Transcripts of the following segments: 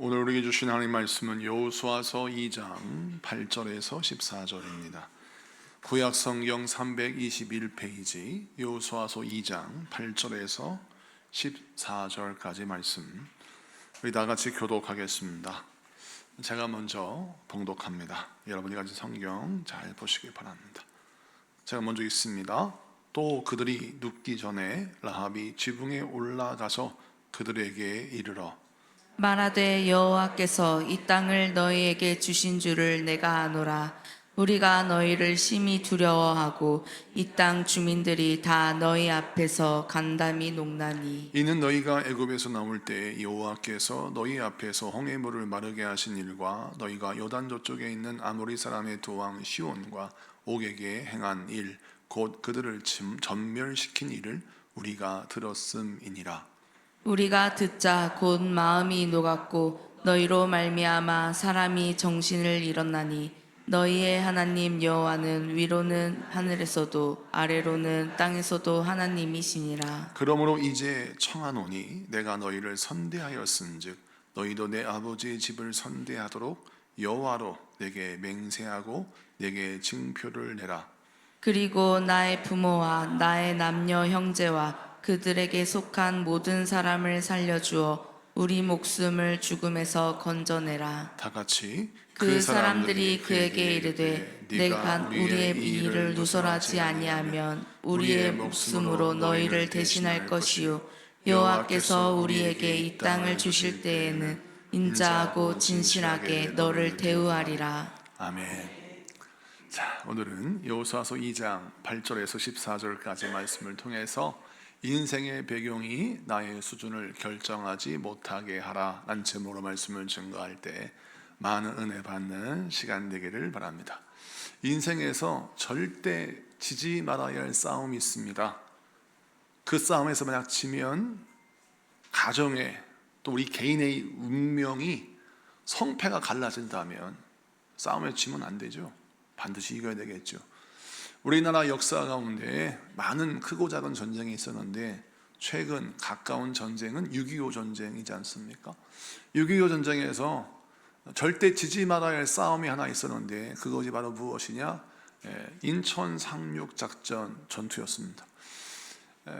오늘 우리에게 주신 하나님 말씀은 여호수아서 2장 8절에서 14절입니다. 구약 성경 321페이지 여호수아서 2장 8절에서 14절까지 말씀 우리 다 같이 교독하겠습니다. 제가 먼저 봉독합니다. 여러분이 가진 성경 잘 보시기 바랍니다. 제가 먼저 읽습니다. 또 그들이 눕기 전에 라합이 지붕에 올라가서 그들에게 이르러 말하되 여호와께서 이 땅을 너희에게 주신 줄을 내가 아노라. 우리가 너희를 심히 두려워하고 이 땅 주민들이 다 너희 앞에서 간담이 녹나니 이는 너희가 애굽에서 나올 때 여호와께서 너희 앞에서 홍해물을 마르게 하신 일과 너희가 요단 저쪽에 있는 아모리 사람의 두 왕 시온과 옥에게 행한 일 곧 그들을 전멸시킨 일을 우리가 들었음이니라. 우리가 듣자 곧 마음이 녹았고 너희로 말미암아 사람이 정신을 잃었나니 너희의 하나님 여호와는 위로는 하늘에서도 아래로는 땅에서도 하나님이시니라. 그러므로 이제 청하노니 내가 너희를 선대하였은즉 너희도 내 아버지의 집을 선대하도록 여호와로 내게 맹세하고 내게 증표를 내라. 그리고 나의 부모와 나의 남녀 형제와 그들에게 속한 모든 사람을 살려주어 우리 목숨을 죽음에서 건져내라. 다 같이 그 사람들이 그에게 이르되 내가 우리의 일을 누설하지 아니하면 우리의 목숨으로 너희를 대신할 것이요 여호와께서 우리에게 이 땅을 주실 때에는 인자하고 진실하게 너를 대우하리라. 아멘. 자, 오늘은 여호수아서 2장 8절에서 14절까지 말씀을 통해서 인생의 배경이 나의 수준을 결정하지 못하게 하라 라는 제목으로 말씀을 증거할 때 많은 은혜 받는 시간 되기를 바랍니다. 인생에서 절대 지지 말아야 할 싸움이 있습니다. 그 싸움에서 만약 지면 가정에 또 우리 개인의 운명이 성패가 갈라진다면 싸움에 지면 안 되죠. 반드시 이겨야 되겠죠. 우리나라 역사 가운데 많은 크고 작은 전쟁이 있었는데 최근 가까운 전쟁은 6.25 전쟁이지 않습니까? 6.25 전쟁에서 절대 지지 말아야 할 싸움이 하나 있었는데 그것이 바로 무엇이냐? 인천 상륙작전 전투였습니다.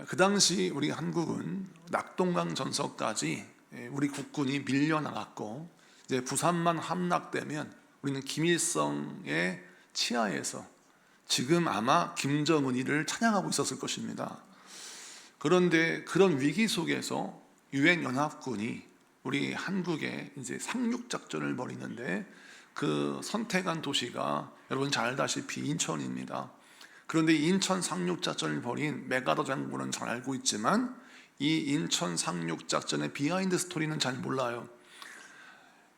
그 당시 우리 한국은 낙동강 전선까지 우리 국군이 밀려나갔고 이제 부산만 함락되면 우리는 김일성의 치하에서 지금 아마 김정은이를 찬양하고 있었을 것입니다. 그런데 그런 위기 속에서 유엔 연합군이 우리 한국에 이제 상륙작전을 벌이는데 그 선택한 도시가 여러분 잘 알다시피 인천입니다. 그런데 인천 상륙작전을 벌인 메가더 장군은 잘 알고 있지만 이 인천 상륙작전의 비하인드 스토리는 잘 몰라요.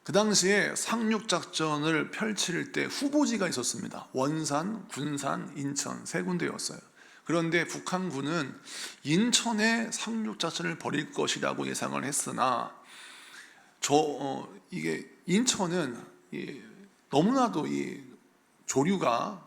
그 당시에 상륙작전을 펼칠 때 후보지가 있었습니다. 원산, 군산, 인천 세 군데였어요. 그런데 북한군은 인천에 상륙작전을 벌일 것이라고 예상을 했으나 이게 인천은 너무나도 이 조류가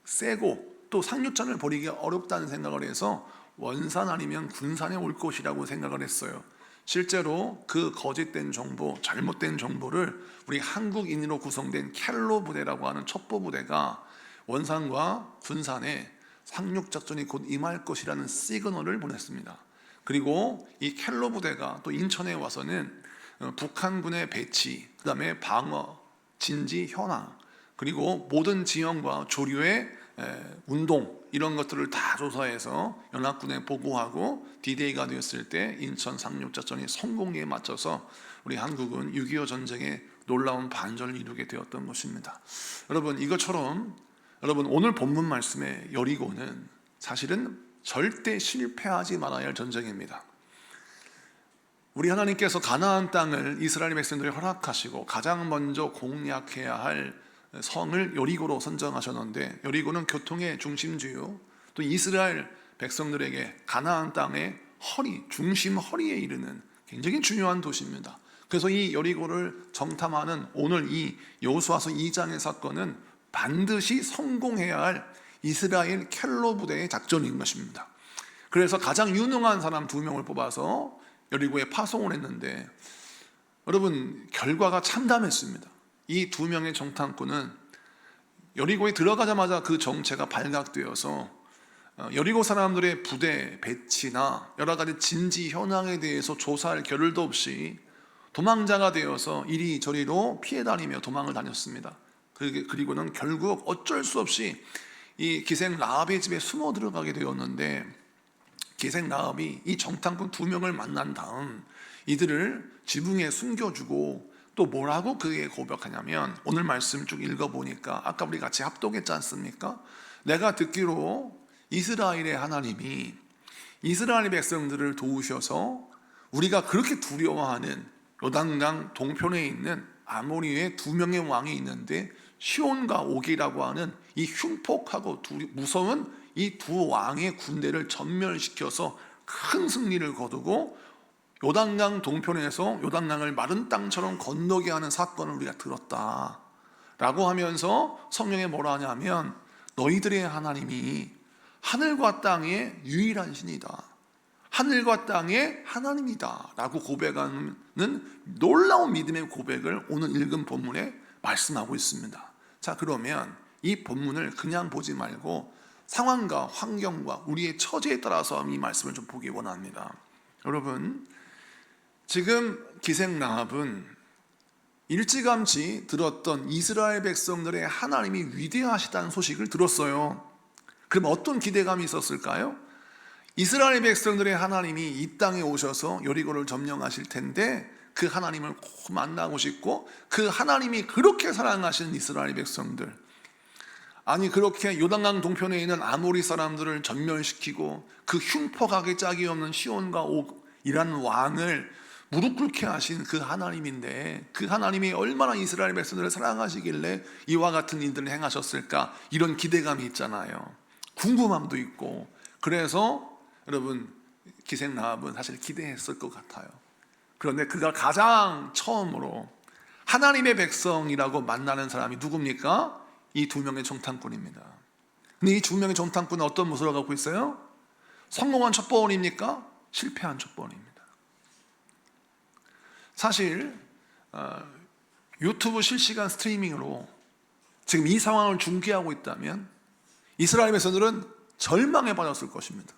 세고 또 상륙작전을 벌이기 어렵다는 생각을 해서 원산 아니면 군산에 올 것이라고 생각을 했어요. 실제로 그 거짓된 정보, 잘못된 정보를 우리 한국인으로 구성된 켈로 부대라고 하는 첩보 부대가 원산과 군산에 상륙작전이 곧 임할 것이라는 시그널을 보냈습니다. 그리고 이 켈로 부대가 또 인천에 와서는 북한군의 배치, 그 다음에 방어, 진지, 현황, 그리고 모든 지형과 조류의 운동 이런 것들을 다 조사해서 연합군에 보고하고 D-Day가 되었을 때 인천 상륙작전이 성공에 맞춰서 우리 한국은 6.25 전쟁에 놀라운 반전을 이루게 되었던 것입니다. 여러분 이것처럼 여러분 오늘 본문 말씀의 여리고는 사실은 절대 실패하지 말아야 할 전쟁입니다. 우리 하나님께서 가나안 땅을 이스라엘 백성들이 허락하시고 가장 먼저 공략해야 할 성을 여리고로 선정하셨는데 여리고는 교통의 중심지요. 또 이스라엘 백성들에게 가나안 땅의 중심 허리에 이르는 굉장히 중요한 도시입니다. 그래서 이 여리고를 정탐하는 오늘 이 여호수아서 2장의 사건은 반드시 성공해야 할 이스라엘 켈로 부대의 작전인 것입니다. 그래서 가장 유능한 사람 2명을 뽑아서 여리고에 파송을 했는데 여러분 결과가 참담했습니다. 이 두 명의 정탐꾼은 여리고에 들어가자마자 그 정체가 발각되어서 여리고 사람들의 부대 배치나 여러 가지 진지 현황에 대해서 조사할 겨를도 없이 도망자가 되어서 이리저리로 피해 다니며 도망을 다녔습니다. 그리고는 결국 어쩔 수 없이 이 기생 라합의 집에 숨어 들어가게 되었는데, 기생 라합이 이 정탐꾼 두 명을 만난 다음 이들을 지붕에 숨겨주고 또 뭐라고 그에게 고백하냐면, 오늘 말씀 쭉 읽어보니까 아까 우리 같이 합독했지 않습니까? 내가 듣기로 이스라엘의 하나님이 이스라엘 백성들을 도우셔서 우리가 그렇게 두려워하는 요단강 동편에 있는 아모리의 두 명의 왕이 있는데 시온과 오기라고 하는 이 흉폭하고 무서운 이 두 왕의 군대를 전멸시켜서 큰 승리를 거두고 요단강 동편에서 요단강을 마른 땅처럼 건너게 하는 사건을 우리가 들었다 라고 하면서 성경에 뭐라 하냐면, 너희들의 하나님이 하늘과 땅의 유일한 신이다, 하늘과 땅의 하나님이다 라고 고백하는 놀라운 믿음의 고백을 오늘 읽은 본문에 말씀하고 있습니다. 자, 그러면 이 본문을 그냥 보지 말고 상황과 환경과 우리의 처지에 따라서 이 말씀을 좀 보기 원합니다. 여러분, 지금 기생 라합은 일찌감치 들었던 이스라엘 백성들의 하나님이 위대하시다는 소식을 들었어요. 그럼 어떤 기대감이 있었을까요? 이스라엘 백성들의 하나님이 이 땅에 오셔서 여리고를 점령하실 텐데 그 하나님을 꼭 만나고 싶고, 그 하나님이 그렇게 사랑하시는 이스라엘 백성들, 아니 그렇게 요단강 동편에 있는 아모리 사람들을 전멸시키고 그 흉폭하게 짝이 없는 시온과 옥이라는 왕을 무릎 꿇게 하신 그 하나님인데, 그 하나님이 얼마나 이스라엘 백성들을 사랑하시길래 이와 같은 일들을 행하셨을까, 이런 기대감이 있잖아요. 궁금함도 있고. 그래서 여러분, 기생 라합은 사실 기대했을 것 같아요. 그런데 그가 가장 처음으로 하나님의 백성이라고 만나는 사람이 누굽니까? 이 두 명의 정탐꾼입니다. 근데 이 두 명의 정탐꾼은 어떤 모습을 갖고 있어요? 성공한 첩보원입니까? 실패한 첩보원입니다. 사실 유튜브 실시간 스트리밍으로 지금 이 상황을 중계하고 있다면 이스라엘 백성들은 절망에 빠졌을 것입니다.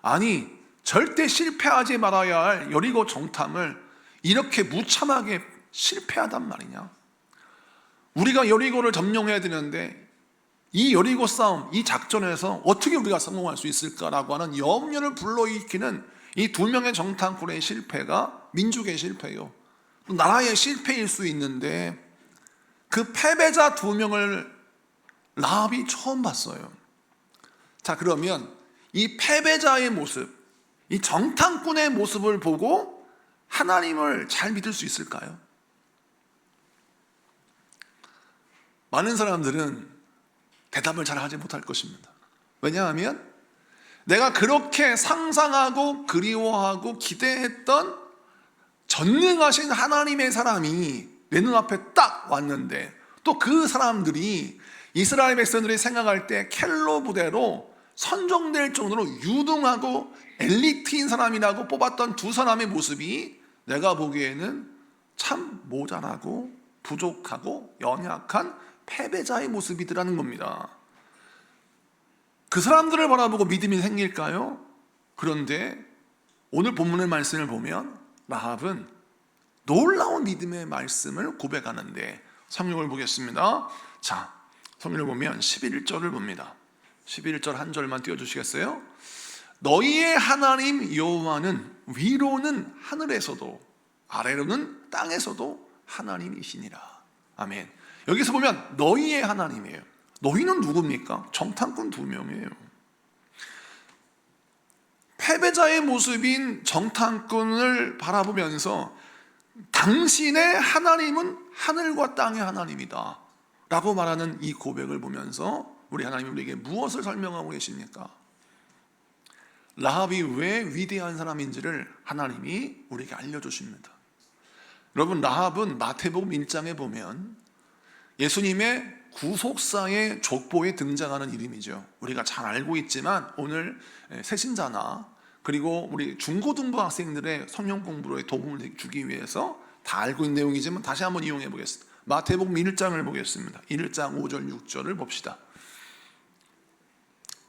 아니, 절대 실패하지 말아야 할 여리고 정탐을 이렇게 무참하게 실패하단 말이냐? 우리가 여리고를 점령해야 되는데 이 여리고 싸움, 이 작전에서 어떻게 우리가 성공할 수 있을까라고 하는 염려를 불러일으키는 이 두 명의 정탐꾼의 실패가 민족의 실패요, 또 나라의 실패일 수 있는데, 그 패배자 두 명을 라합이 처음 봤어요. 자, 그러면 이 패배자의 모습, 이 정탐꾼의 모습을 보고 하나님을 잘 믿을 수 있을까요? 많은 사람들은 대답을 잘 하지 못할 것입니다. 왜냐하면 내가 그렇게 상상하고 그리워하고 기대했던 전능하신 하나님의 사람이 내 눈앞에 딱 왔는데, 또 그 사람들이 이스라엘 백성들이 생각할 때 켈로 부대로 선정될 정도로 유능하고 엘리트인 사람이라고 뽑았던 두 사람의 모습이 내가 보기에는 참 모자라고 부족하고 연약한 패배자의 모습이더라는 겁니다. 그 사람들을 바라보고 믿음이 생길까요? 그런데 오늘 본문의 말씀을 보면 라합은 놀라운 믿음의 말씀을 고백하는데, 성경을 보겠습니다. 자, 성경을 보면 11절을 봅니다. 11절 한 절만 띄워주시겠어요? 너희의 하나님 여호와는 위로는 하늘에서도 아래로는 땅에서도 하나님이시니라. 아멘. 여기서 보면 너희의 하나님이에요. 너희는 누굽니까? 정탐꾼 두 명이에요. 패배자의 모습인 정탐꾼을 바라보면서 당신의 하나님은 하늘과 땅의 하나님이다 라고 말하는 이 고백을 보면서 우리 하나님이 우리에게 무엇을 설명하고 계십니까? 라합이 왜 위대한 사람인지를 하나님이 우리에게 알려주십니다. 여러분, 라합은 마태복음 1장에 보면 예수님의 구속사의 족보에 등장하는 이름이죠. 우리가 잘 알고 있지만 오늘 새신자나 그리고 우리 중고등부 학생들의 성경 공부에 도움을 주기 위해서 다 알고 있는 내용이지만 다시 한번 이용해 보겠습니다. 마태복음 1장을 보겠습니다. 1장 5절 6절을 봅시다.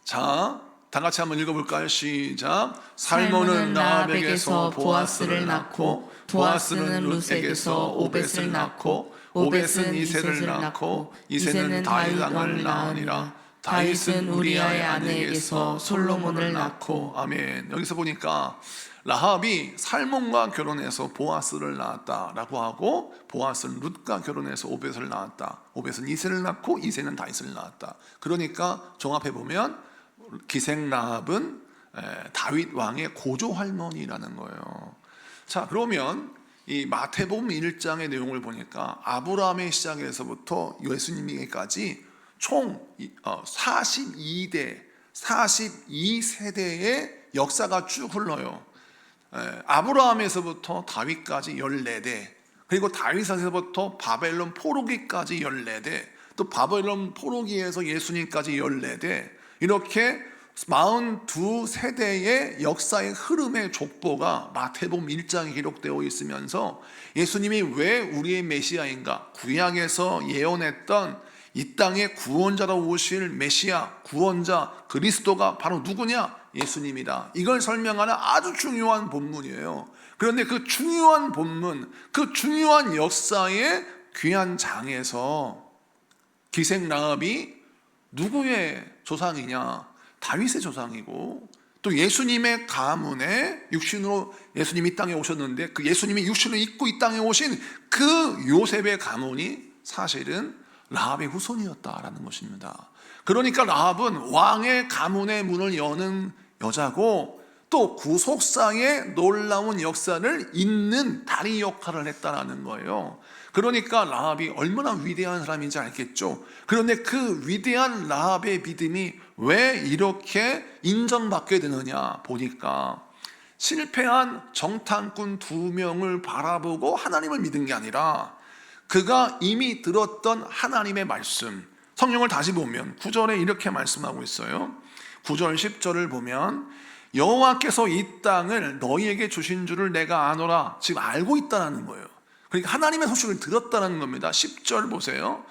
자, 다 같이 한번 읽어볼까요? 시작. 살몬은 라합에게서 보아스를 낳고 보아스는 룻에게서 오벳을 낳고 오벳은 이새를 낳고 이새는 다윗 왕을 낳으니라. 다윗은 우리아의 아내에게서 솔로몬을 낳고. 아멘. 여기서 보니까 라합이 살몬과 결혼해서 보아스를 낳았다라고 하고, 보아스는 룻과 결혼해서 오벳을 낳았다. 오벳은 이새를 낳고 이새는 다윗을 낳았다. 그러니까 종합해 보면 기생 라합은 다윗 왕의 고조 할머니라는 거예요. 자, 그러면 이 마태복음 1장의 내용을 보니까 아브라함의 시작에서부터 예수님에게까지 총 42세대의 역사가 쭉 흘러요. 아브라함에서부터 다윗까지 14대, 그리고 다윗에서부터 바벨론 포로기까지 14대, 또 바벨론 포로기에서 예수님까지 14대, 이렇게 42세대의 역사의 흐름의 족보가 마태복음 1장에 기록되어 있으면서 예수님이 왜 우리의 메시아인가, 구약에서 예언했던 이 땅에 구원자로 오실 메시아, 구원자, 그리스도가 바로 누구냐? 예수님이다. 이걸 설명하는 아주 중요한 본문이에요. 그런데 그 중요한 본문, 그 중요한 역사의 귀한 장에서 기생 라합이 누구의 조상이냐? 다윗의 조상이고, 또 예수님의 가문에 육신으로 예수님이 이 땅에 오셨는데 그 예수님이 육신을 입고 이 땅에 오신 그 요셉의 가문이 사실은 라합의 후손이었다라는 것입니다. 그러니까 라합은 왕의 가문의 문을 여는 여자고, 또 구속사의 놀라운 역사를 잇는 다리 역할을 했다라는 거예요. 그러니까 라합이 얼마나 위대한 사람인지 알겠죠. 그런데 그 위대한 라합의 믿음이 왜 이렇게 인정받게 되느냐 보니까, 실패한 정탐꾼 2명을 바라보고 하나님을 믿은 게 아니라 그가 이미 들었던 하나님의 말씀, 성경을 다시 보면 9절에 이렇게 말씀하고 있어요. 9절 10절을 보면 여호와께서 이 땅을 너희에게 주신 줄을 내가 아노라. 지금 알고 있다는 거예요. 그러니까 하나님의 소식을 들었다는 겁니다. 10절 보세요.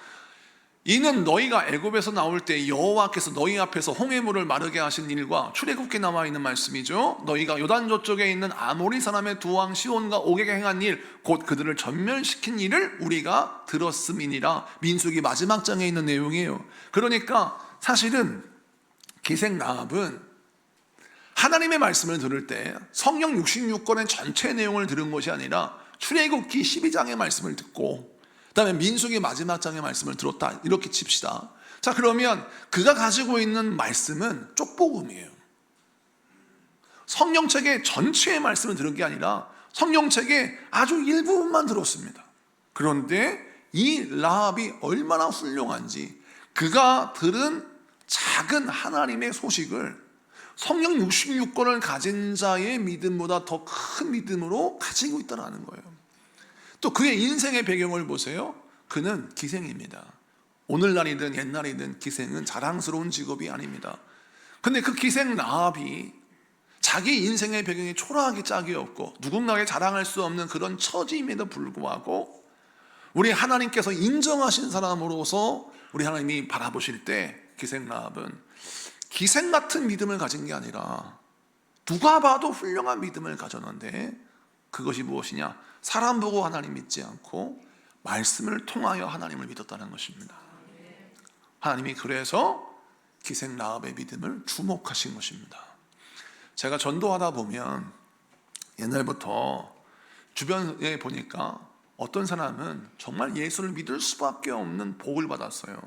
이는 너희가 애굽에서 나올 때 여호와께서 너희 앞에서 홍해물을 마르게 하신 일과, 출애굽기에 나와 있는 말씀이죠. 너희가 요단 저쪽에 있는 아모리 사람의 두 왕 시온과 옥에게 행한 일, 곧 그들을 전멸시킨 일을 우리가 들었음이니라. 민수기 마지막 장에 있는 내용이에요. 그러니까 사실은 기생 라합은 하나님의 말씀을 들을 때 성경 66권의 전체 내용을 들은 것이 아니라 출애굽기 12장의 말씀을 듣고, 그 다음에 민수기 마지막 장의 말씀을 들었다, 이렇게 칩시다. 자, 그러면 그가 가지고 있는 말씀은 쪽복음이에요. 성경책의 전체의 말씀을 들은 게 아니라 성경책의 아주 일부분만 들었습니다. 그런데 이 라합이 얼마나 훌륭한지, 그가 들은 작은 하나님의 소식을 성경 66권을 가진 자의 믿음보다 더 큰 믿음으로 가지고 있다는 거예요. 또 그의 인생의 배경을 보세요. 그는 기생입니다. 오늘날이든 옛날이든 기생은 자랑스러운 직업이 아닙니다. 근데 그 기생 라합이 자기 인생의 배경이 초라하기 짝이 없고 누군가에게 자랑할 수 없는 그런 처지임에도 불구하고 우리 하나님께서 인정하신 사람으로서 우리 하나님이 바라보실 때 기생 라합은 기생 같은 믿음을 가진 게 아니라 누가 봐도 훌륭한 믿음을 가졌는데, 그것이 무엇이냐? 사람 보고 하나님 믿지 않고 말씀을 통하여 하나님을 믿었다는 것입니다. 하나님이 그래서 기생 라합의 믿음을 주목하신 것입니다. 제가 전도하다 보면 옛날부터 주변에 보니까 어떤 사람은 정말 예수를 믿을 수밖에 없는 복을 받았어요.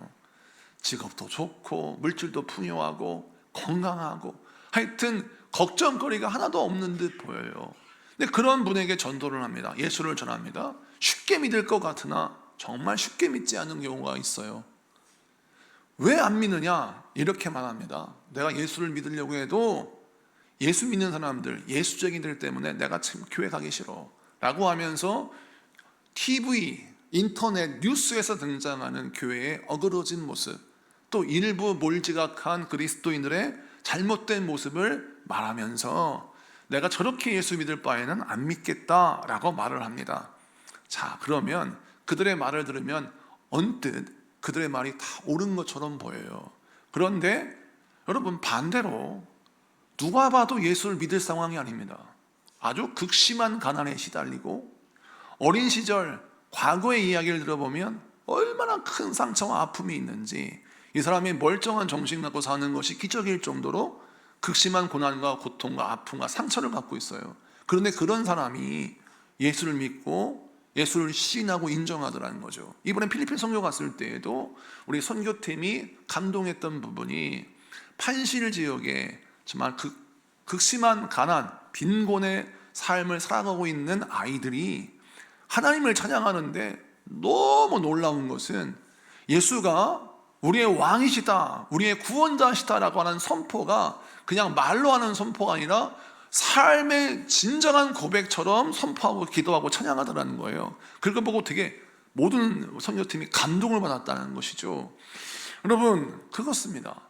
직업도 좋고 물질도 풍요하고 건강하고 하여튼 걱정거리가 하나도 없는 듯 보여요. 근데 그런 분에게 전도를 합니다. 예수를 전합니다. 쉽게 믿을 것 같으나 정말 쉽게 믿지 않는 경우가 있어요. 왜 안 믿느냐? 이렇게 말합니다. 내가 예수를 믿으려고 해도 예수 믿는 사람들, 예수쟁이들 때문에 내가 참 교회 가기 싫어 라고 하면서 TV, 인터넷, 뉴스에서 등장하는 교회의 어그러진 모습, 또 일부 몰지각한 그리스도인들의 잘못된 모습을 말하면서 내가 저렇게 예수 믿을 바에는 안 믿겠다라고 말을 합니다. 자, 그러면 그들의 말을 들으면 언뜻 그들의 말이 다 옳은 것처럼 보여요. 그런데 여러분, 반대로 누가 봐도 예수를 믿을 상황이 아닙니다. 아주 극심한 가난에 시달리고 어린 시절 과거의 이야기를 들어보면 얼마나 큰 상처와 아픔이 있는지, 이 사람이 멀쩡한 정신 갖고 사는 것이 기적일 정도로 극심한 고난과 고통과 아픔과 상처를 갖고 있어요. 그런데 그런 사람이 예수를 믿고 예수를 시인하고 인정하더라는 거죠. 이번에 필리핀 선교 갔을 때에도 우리 선교팀이 감동했던 부분이 판실 지역에 정말 극심한 가난, 빈곤의 삶을 살아가고 있는 아이들이 하나님을 찬양하는데 너무 놀라운 것은 예수가 우리의 왕이시다, 우리의 구원자시다라고 하는 선포가 그냥 말로 하는 선포가 아니라 삶의 진정한 고백처럼 선포하고 기도하고 찬양하더라는 거예요. 그걸 보고 되게 모든 선교팀이 감동을 받았다는 것이죠. 여러분, 그렇습니다.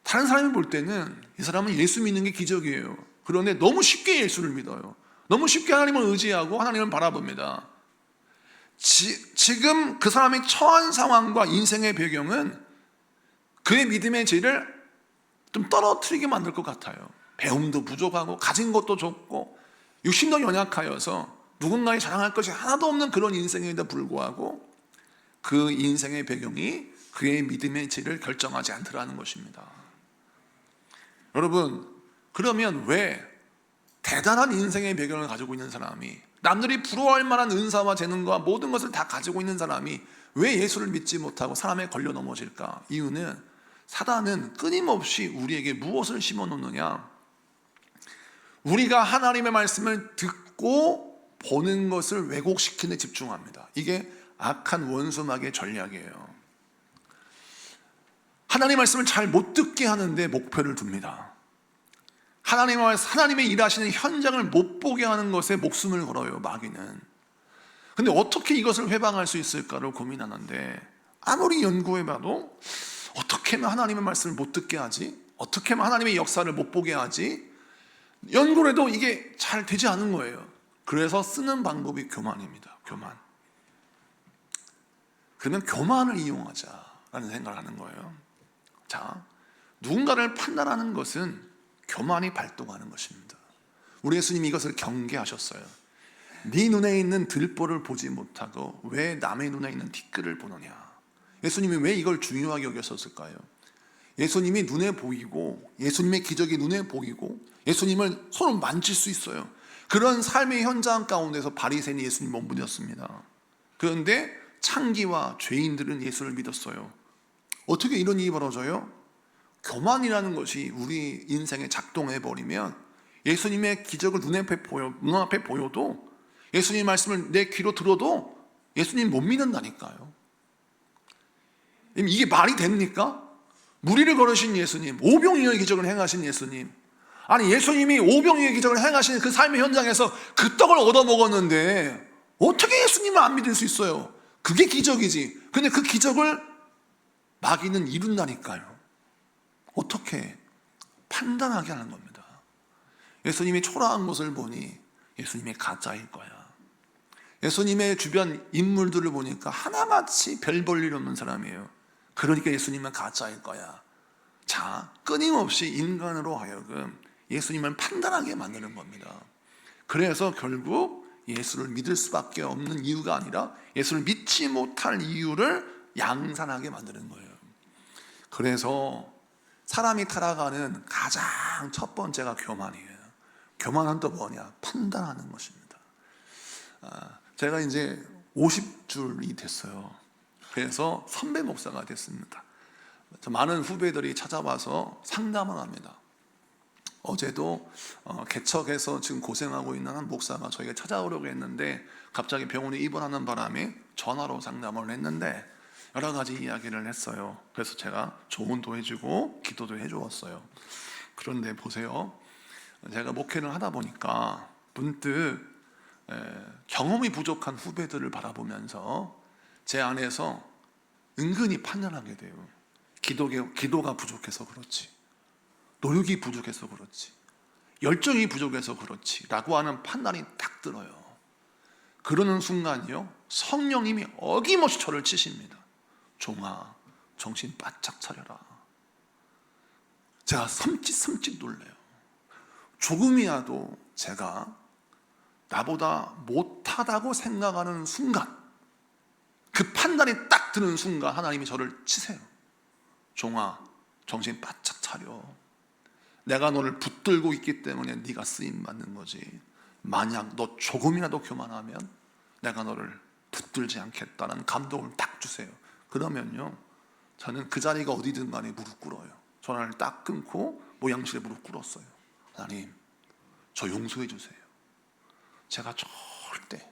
다른 사람이 볼 때는 이 사람은 예수 믿는 게 기적이에요. 그런데 너무 쉽게 예수를 믿어요. 너무 쉽게 하나님을 의지하고 하나님을 바라봅니다. 지금 그 사람이 처한 상황과 인생의 배경은 그의 믿음의 질을 좀 떨어뜨리게 만들 것 같아요. 배움도 부족하고 가진 것도 적고 육신도 연약하여서 누군가에 자랑할 것이 하나도 없는 그런 인생에도 불구하고 그 인생의 배경이 그의 믿음의 질을 결정하지 않더라는 것입니다. 여러분, 그러면 왜 대단한 인생의 배경을 가지고 있는 사람이, 남들이 부러워할 만한 은사와 재능과 모든 것을 다 가지고 있는 사람이 왜 예수를 믿지 못하고 사람에 걸려 넘어질까? 이유는 사단은 끊임없이 우리에게 무엇을 심어놓느냐? 우리가 하나님의 말씀을 듣고 보는 것을 왜곡시키는 데 집중합니다. 이게 악한 원수막의 전략이에요. 하나님의 말씀을 잘 못 듣게 하는데 목표를 둡니다. 하나님의 일하시는 현장을 못 보게 하는 것에 목숨을 걸어요, 마귀는. 근데 어떻게 이것을 회방할 수 있을까를 고민하는데, 아무리 연구해봐도 어떻게 하면 하나님의 말씀을 못 듣게 하지? 어떻게 하면 하나님의 역사를 못 보게 하지? 연구를 해도 이게 잘 되지 않은 거예요. 그래서 쓰는 방법이 교만입니다. 교만. 그러면 교만을 이용하자라는 생각을 하는 거예요. 자, 누군가를 판단하는 것은 교만이 발동하는 것입니다. 우리 예수님이 이것을 경계하셨어요. 네 눈에 있는 들보를 보지 못하고 왜 남의 눈에 있는 티끌을 보느냐. 예수님이 왜 이걸 중요하게 여겼었을까요? 예수님이 눈에 보이고, 예수님의 기적이 눈에 보이고, 예수님을 손으로 만질 수 있어요. 그런 삶의 현장 가운데서 바리새인이 예수님 몸부렸습니다. 그런데 창기와 죄인들은 예수를 믿었어요. 어떻게 이런 일이 벌어져요? 교만이라는 것이 우리 인생에 작동해버리면 예수님의 기적을 눈앞에 보여도, 예수님의 말씀을 내 귀로 들어도 예수님 못 믿는다니까요. 이게 말이 됩니까? 무리를 걸으신 예수님, 오병이어의 기적을 행하신 예수님, 아니 예수님이 오병이어의 기적을 행하신 그 삶의 현장에서 그 떡을 얻어먹었는데 어떻게 예수님을 안 믿을 수 있어요? 그게 기적이지. 근데 그 기적을 마귀는 이룬다니까요. 어떻게? 판단하게 하는 겁니다. 예수님이 초라한 것을 보니 예수님이 가짜일 거야. 예수님의 주변 인물들을 보니까 하나같이 별 볼 일 없는 사람이에요. 그러니까 예수님은 가짜일 거야. 자, 끊임없이 인간으로 하여금 예수님을 판단하게 만드는 겁니다. 그래서 결국 예수를 믿을 수밖에 없는 이유가 아니라 예수를 믿지 못할 이유를 양산하게 만드는 거예요. 그래서 사람이 타락하는 가장 첫 번째가 교만이에요. 교만은 또 뭐냐? 판단하는 것입니다. 제가 이제 50줄이 됐어요. 그래서 선배 목사가 됐습니다. 많은 후배들이 찾아와서 상담을 합니다. 어제도 개척해서 지금 고생하고 있는 한 목사가 저희가 찾아오려고 했는데 갑자기 병원에 입원하는 바람에 전화로 상담을 했는데 여러 가지 이야기를 했어요. 그래서 제가 조언도 해주고 기도도 해주었어요. 그런데 보세요, 제가 목회를 하다 보니까 문득 경험이 부족한 후배들을 바라보면서 제 안에서 은근히 판단하게 돼요. 기도가 부족해서 그렇지, 노력이 부족해서 그렇지, 열정이 부족해서 그렇지 라고 하는 판단이 딱 들어요. 그러는 순간이요, 성령님이 어김없이 저를 치십니다. 종아, 정신 바짝 차려라. 제가 섬찟 놀래요. 조금이라도 제가 나보다 못하다고 생각하는 순간, 그 판단이 딱 드는 순간 하나님이 저를 치세요. 종아, 정신 바짝 차려. 내가 너를 붙들고 있기 때문에 네가 쓰임받는 거지. 만약 너 조금이라도 교만하면 내가 너를 붙들지 않겠다는 감동을 딱 주세요. 그러면요, 저는 그 자리가 어디든 간에 무릎 꿇어요. 전화를 딱 끊고 모양실에 무릎 꿇었어요. 하나님, 저 용서해 주세요. 제가 절대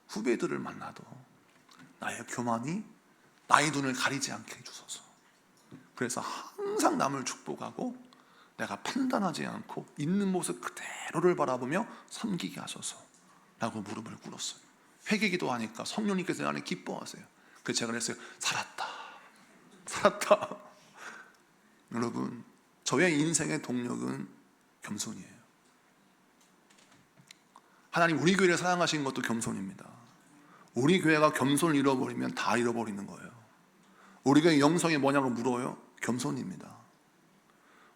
후배들을 만나도 나의 교만이 나의 눈을 가리지 않게 해주소서. 그래서 항상 남을 축복하고 내가 판단하지 않고 있는 모습 그대로를 바라보며 섬기게 하소서 라고 무릎을 꿇었어요. 회개기도 하니까 성령님께서 내 안에 기뻐하세요. 그래서 제가 그랬어요. 살았다. 여러분, 저의 인생의 동력은 겸손이에요. 하나님 우리 교회를 사랑하신 것도 겸손입니다. 우리 교회가 겸손을 잃어버리면 다 잃어버리는 거예요. 우리 교회 영성이 뭐냐고 물어요? 겸손입니다.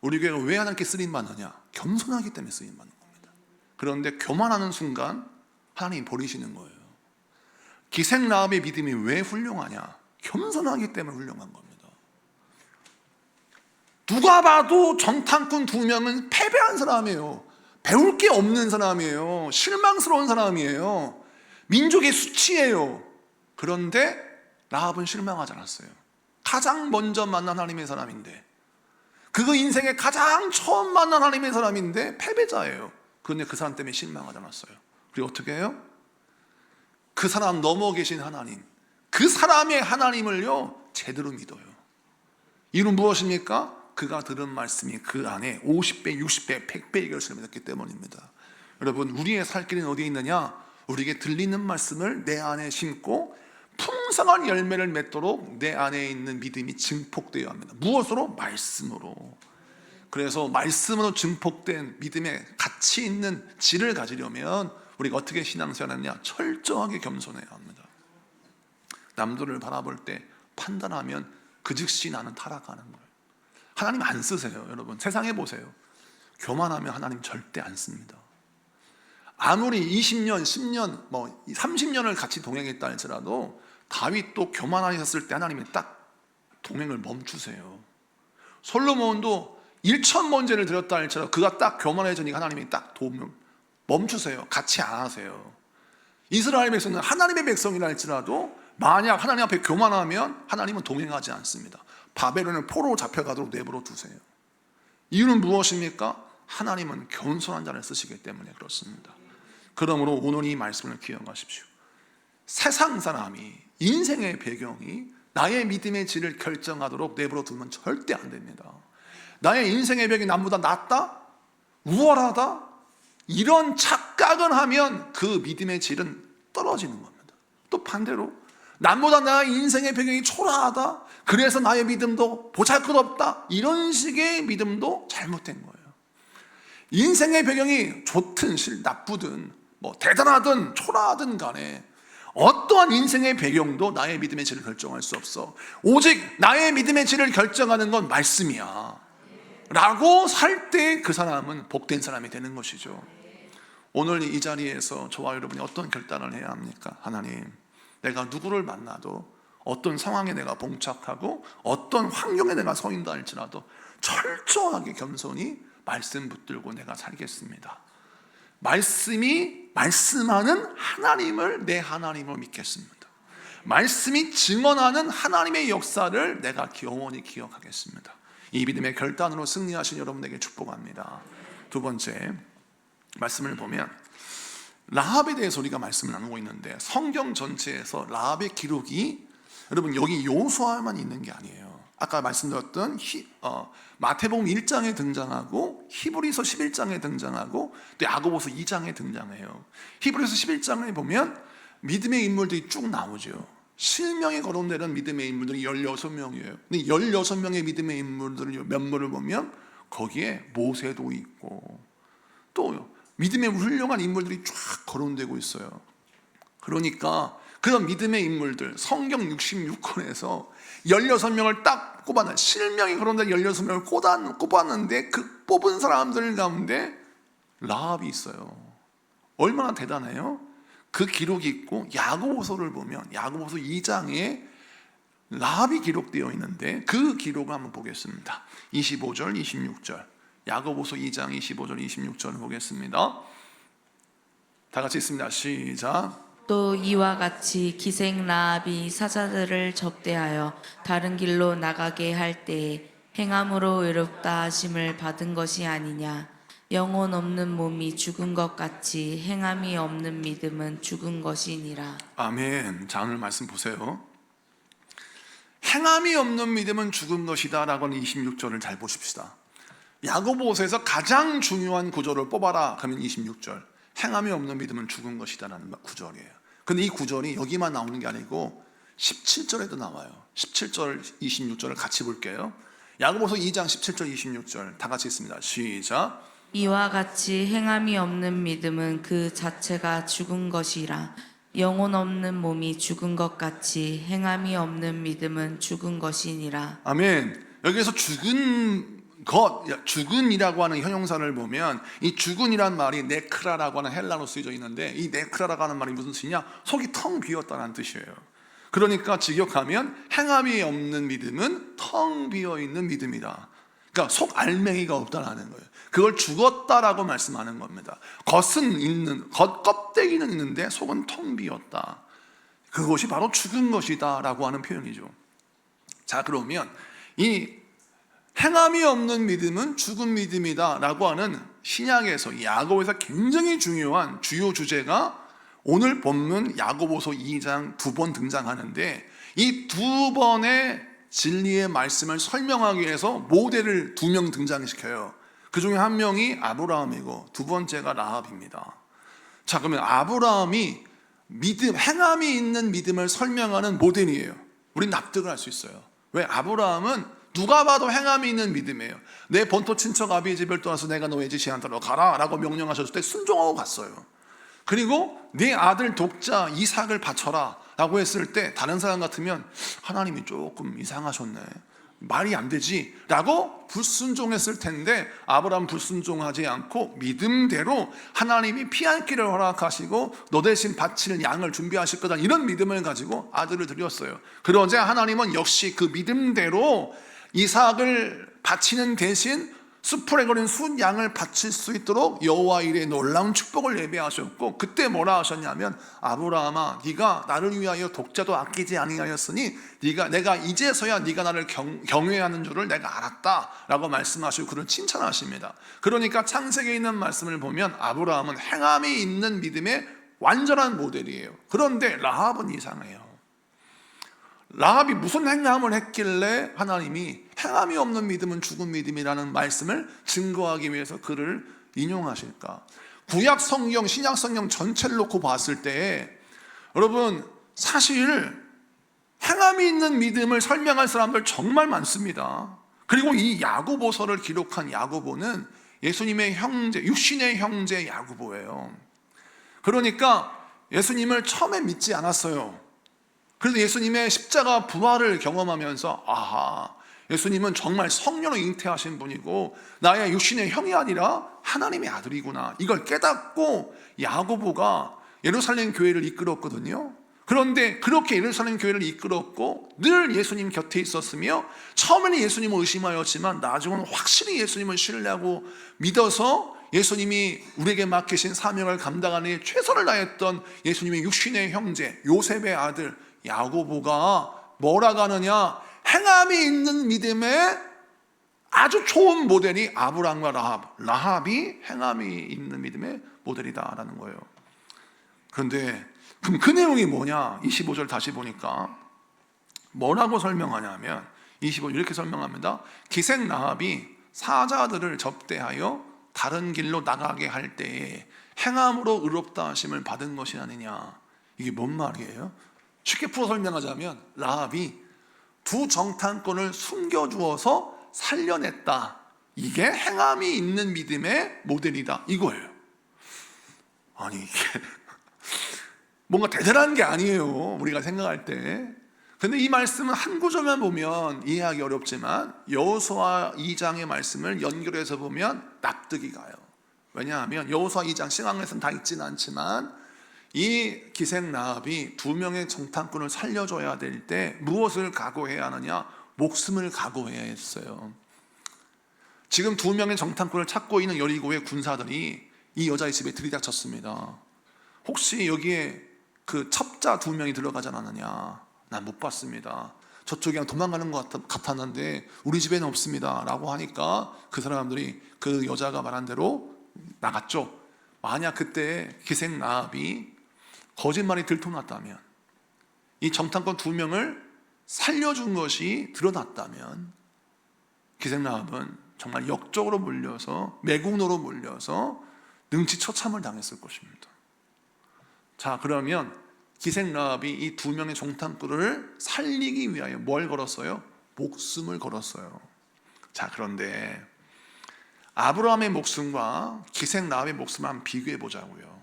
우리 교회가 왜 하나님께 쓰임받느냐? 겸손하기 때문에 쓰임받는 겁니다. 그런데 교만하는 순간 하나님이 버리시는 거예요. 기생 라합의 믿음이 왜 훌륭하냐? 겸손하기 때문에 훌륭한 겁니다. 누가 봐도 정탐꾼 2명은 패배한 사람이에요. 배울 게 없는 사람이에요. 실망스러운 사람이에요. 민족의 수치예요. 그런데 라합은 실망하지 않았어요. 가장 먼저 만난 하나님의 사람인데, 그 인생에 가장 처음 만난 하나님의 사람인데 패배자예요. 그런데 그 사람 때문에 실망하지 않았어요. 그리고 어떻게 해요? 그 사람 넘어 계신 하나님, 그 사람의 하나님을요 제대로 믿어요. 이유는 무엇입니까? 그가 들은 말씀이 그 안에 50배, 60배, 100배의 결실을 맺었기 때문입니다. 여러분, 우리의 살 길은 어디에 있느냐? 우리에게 들리는 말씀을 내 안에 심고 풍성한 열매를 맺도록 내 안에 있는 믿음이 증폭되어야 합니다. 무엇으로? 말씀으로. 그래서 말씀으로 증폭된 믿음의 가치 있는 질을 가지려면 우리가 어떻게 신앙생활하느냐? 철저하게 겸손해야 합니다. 남들을 바라볼 때 판단하면 그 즉시 나는 타락하는 거예요. 하나님 안 쓰세요. 여러분, 세상에 보세요. 교만하면 하나님 절대 안 씁니다. 아무리 20년, 10년, 30년을 같이 동행했다 할지라도 다윗도 교만하셨을 때 하나님이 딱 동행을 멈추세요. 솔로몬도 1,000번제를 드렸다 할지라도 그가 딱 교만해지니까 하나님이 딱 도움을 멈추세요. 같이 안 하세요. 이스라엘 백성은 하나님의 백성이라 할지라도 만약 하나님 앞에 교만하면 하나님은 동행하지 않습니다. 바벨론을 포로로 잡혀가도록 내버려 두세요. 이유는 무엇입니까? 하나님은 겸손한 자를 쓰시기 때문에 그렇습니다. 그러므로 오늘 이 말씀을 기억하십시오. 세상 사람이, 인생의 배경이 나의 믿음의 질을 결정하도록 내버려 두면 절대 안 됩니다. 나의 인생의 배경이 남보다 낫다? 우월하다? 이런 착각을 하면 그 믿음의 질은 떨어지는 겁니다. 또 반대로 남보다 나의 인생의 배경이 초라하다? 그래서 나의 믿음도 보잘것없다? 이런 식의 믿음도 잘못된 거예요. 인생의 배경이 좋든 나쁘든 대단하든 초라하든 간에 어떠한 인생의 배경도 나의 믿음의 질을 결정할 수 없어. 오직 나의 믿음의 질을 결정하는 건 말씀이야 라고 살 때 그 사람은 복된 사람이 되는 것이죠. 오늘 이 자리에서 저와 여러분이 어떤 결단을 해야 합니까? 하나님, 내가 누구를 만나도 어떤 상황에 내가 봉착하고 어떤 환경에 내가 서 있다 할지라도 철저하게 겸손히 말씀 붙들고 내가 살겠습니다. 말씀이 말씀하는 하나님을 내 하나님으로 믿겠습니다. 말씀이 증언하는 하나님의 역사를 내가 영원히 기억하겠습니다. 이 믿음의 결단으로 승리하신 여러분에게 축복합니다. 두 번째, 말씀을 보면 라합에 대해서 우리가 말씀을 나누고 있는데 성경 전체에서 라합의 기록이 여러분 여기 요수아만 있는 게 아니에요. 아까 말씀드렸던 마태복음 1장에 등장하고 히브리서 11장에 등장하고 또 야고보서 2장에 등장해요. 히브리서 11장에 보면 믿음의 인물들이 쭉 나오죠. 실명에 거론되는 믿음의 인물들이 16명이에요. 근데 16명의 믿음의 인물들을 면모를 보면 거기에 모세도 있고 또 믿음의 훌륭한 인물들이 쫙 거론되고 있어요. 그러니까 그런 믿음의 인물들, 성경 66권에서 16명을 딱 꼽아내, 실명이 그런데 16명을 꼽았는데 그 뽑은 사람들 가운데 라합이 있어요. 얼마나 대단해요? 그 기록이 있고, 야고보서를 보면 야고보서 2장에 라합이 기록되어 있는데 그 기록을 한번 보겠습니다. 25절, 26절. 야고보서 2장 25절, 26절을 보겠습니다. 다 같이 있습니다. 시작. 또 이와 같이 기생 라합이 사자들을 접대하여 다른 길로 나가게 할 때에 행함으로 의롭다 하심을 받은 것이 아니냐. 영혼 없는 몸이 죽은 것 같이 행함이 없는 믿음은 죽은 것이니라. 아멘. 자, 오늘 말씀 보세요. 행함이 없는 믿음은 죽은 것이다 라고 하는 26절을 잘 보십시다. 야고보서에서 가장 중요한 구절을 뽑아라 그러면 26절, 행함이 없는 믿음은 죽은 것이다 라는 구절이에요. 근데 이 구절이 여기만 나오는 게 아니고 17절에도 나와요. 17절, 26절을 같이 볼게요. 야고보서 2장 17절, 26절 다 같이 있습니다. 시작. 이와 같이 행함이 없는 믿음은 그 자체가 죽은 것이라. 영혼 없는 몸이 죽은 것 같이 행함이 없는 믿음은 죽은 것이니라. 아멘. 여기에서 죽은이라고 하는 형용사를 보면 이 죽은이란 말이 네크라라고 하는 헬라로 쓰여져 있는데, 이 네크라라고 하는 말이 무슨 뜻이냐? 속이 텅 비었다는 뜻이에요. 그러니까 직역하면 행함이 없는 믿음은 텅 비어 있는 믿음이다. 그러니까 속 알맹이가 없다라는 거예요. 그걸 죽었다라고 말씀하는 겁니다. 겉은 있는, 껍데기는 있는데 속은 텅 비었다. 그것이 바로 죽은 것이다 라고 하는 표현이죠. 자, 그러면 이 행함이 없는 믿음은 죽은 믿음이다 라고 하는 신약에서, 야고보에서 굉장히 중요한 주요 주제가 오늘 본문 야고보서 2장 2번 등장하는데, 이 2번의 진리의 말씀을 설명하기 위해서 모델을 2명 등장시켜요. 그 중에 한 명이 아브라함이고 두 번째가 라합입니다. 자, 그러면 아브라함이 믿음, 행함이 있는 믿음을 설명하는 모델이에요. 우린 납득을 할 수 있어요. 왜? 아브라함은 누가 봐도 행함이 있는 믿음이에요. 내 본토 친척 아비의 집을 떠나서 내가 너의 지시한 대로 가라 라고 명령하셨을 때 순종하고 갔어요. 그리고 네 아들 독자 이삭을 바쳐라 라고 했을 때 다른 사람 같으면 하나님이 조금 이상하셨네, 말이 안 되지 라고 불순종했을 텐데, 아브라함 불순종하지 않고 믿음대로 하나님이 피할 길을 허락하시고 너 대신 바칠 양을 준비하실 거다, 이런 믿음을 가지고 아들을 드렸어요. 그러자 하나님은 역시 그 믿음대로 이삭을 바치는 대신 수풀에 걸린 순양을 바칠 수 있도록 여호와 이레 놀라운 축복을 예배하셨고, 그때 뭐라 하셨냐면, 아브라함아, 네가 나를 위하여 독자도 아끼지 아니하였으니 내가 이제서야 네가 나를 경외하는 줄을 내가 알았다 라고 말씀하시고 그를 칭찬하십니다. 그러니까 창세기에 있는 말씀을 보면 아브라함은 행함이 있는 믿음의 완전한 모델이에요. 그런데 라합은 이상해요. 라합이 무슨 행함을 했길래 하나님이 행함이 없는 믿음은 죽은 믿음이라는 말씀을 증거하기 위해서 그를 인용하실까? 구약 성경, 신약 성경 전체를 놓고 봤을 때 여러분, 사실 행함이 있는 믿음을 설명할 사람들 정말 많습니다. 그리고 이 야고보서를 기록한 야고보는 예수님의 형제, 육신의 형제 야고보예요. 그러니까 예수님을 처음에 믿지 않았어요. 그래서 예수님의 십자가 부활을 경험하면서, 아하, 예수님은 정말 성령으로 잉태하신 분이고 나의 육신의 형이 아니라 하나님의 아들이구나, 이걸 깨닫고 야고보가 예루살렘 교회를 이끌었거든요. 그런데 그렇게 예루살렘 교회를 이끌었고 늘 예수님 곁에 있었으며, 처음에는 예수님을 의심하였지만 나중에는 확실히 예수님을 신뢰하고 믿어서 예수님이 우리에게 맡기신 사명을 감당하는 데 최선을 다했던 예수님의 육신의 형제 요셉의 아들 야고보가 뭐라고 하느냐, 행함이 있는 믿음의 아주 좋은 모델이 아브라함과 라합이 행함이 있는 믿음의 모델이다라는 거예요. 그런데 그럼 그 내용이 뭐냐? 25절 다시 보니까 뭐라고 설명하냐면 25절 이렇게 설명합니다. 기생 라합이 사자들을 접대하여 다른 길로 나가게 할 때에 행함으로 의롭다 하심을 받은 것이 아니냐. 이게 뭔 말이에요? 쉽게 풀어 설명하자면 라합이 두 정탐꾼을 숨겨주어서 살려냈다, 이게 행함이 있는 믿음의 모델이다 이거예요. 아니 이게 뭔가 대단한 게 아니에요, 우리가 생각할 때. 근데 이 말씀은 한 구절만 보면 이해하기 어렵지만 여호수아 2장의 말씀을 연결해서 보면 납득이 가요. 왜냐하면 여호수아 2장 신학에서는 다 있지는 않지만 이 기생 라합이 두 명의 정탐꾼을 살려줘야 될 때 무엇을 각오해야 하느냐? 목숨을 각오해야 했어요. 지금 두 명의 정탐꾼을 찾고 있는 여리고의 군사들이 이 여자의 집에 들이닥쳤습니다. 혹시 여기에 그 첩자 두 명이 들어가지 않았느냐? 난 못 봤습니다. 저쪽에 그냥 도망가는 것 같았는데 우리 집에는 없습니다 라고 하니까 그 사람들이 그 여자가 말한 대로 나갔죠. 만약 그때 기생 라합이 거짓말이 들통났다면, 이 정탐꾼 두 명을 살려준 것이 드러났다면 기생 라합은 정말 역적으로 몰려서, 매국노로 몰려서 능지처참을 당했을 것입니다. 자, 그러면 기생 라합이 이 두 명의 정탐꾼을 살리기 위하여 뭘 걸었어요? 목숨을 걸었어요. 자, 그런데 아브라함의 목숨과 기생 라합의 목숨을 한번 비교해 보자고요.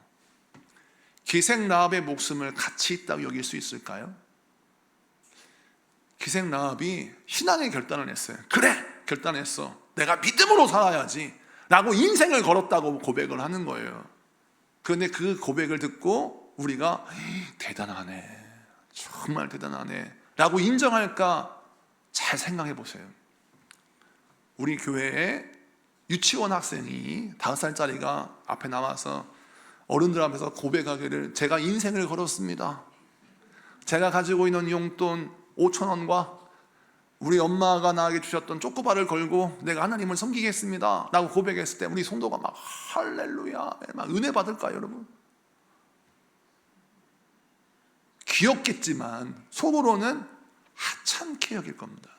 기생 라합의 목숨을 가치 있다고 여길 수 있을까요? 기생 라합이 신앙의 결단을 했어요. 그래, 결단했어. 내가 믿음으로 살아야지 라고 인생을 걸었다고 고백을 하는 거예요. 그런데 그 고백을 듣고 우리가 대단하네, 정말 대단하네 라고 인정할까? 잘 생각해 보세요. 우리 교회에 유치원 학생이 5살짜리가 앞에 나와서 어른들 앞에서 고백하기를, 제가 인생을 걸었습니다. 제가 가지고 있는 용돈 5,000원과 우리 엄마가 나에게 주셨던 쪼꼬바를 걸고 내가 하나님을 섬기겠습니다 라고 고백했을 때 우리 성도가 막 할렐루야 막 은혜 받을까요, 여러분? 귀엽겠지만 속으로는 하찮게 여길 겁니다.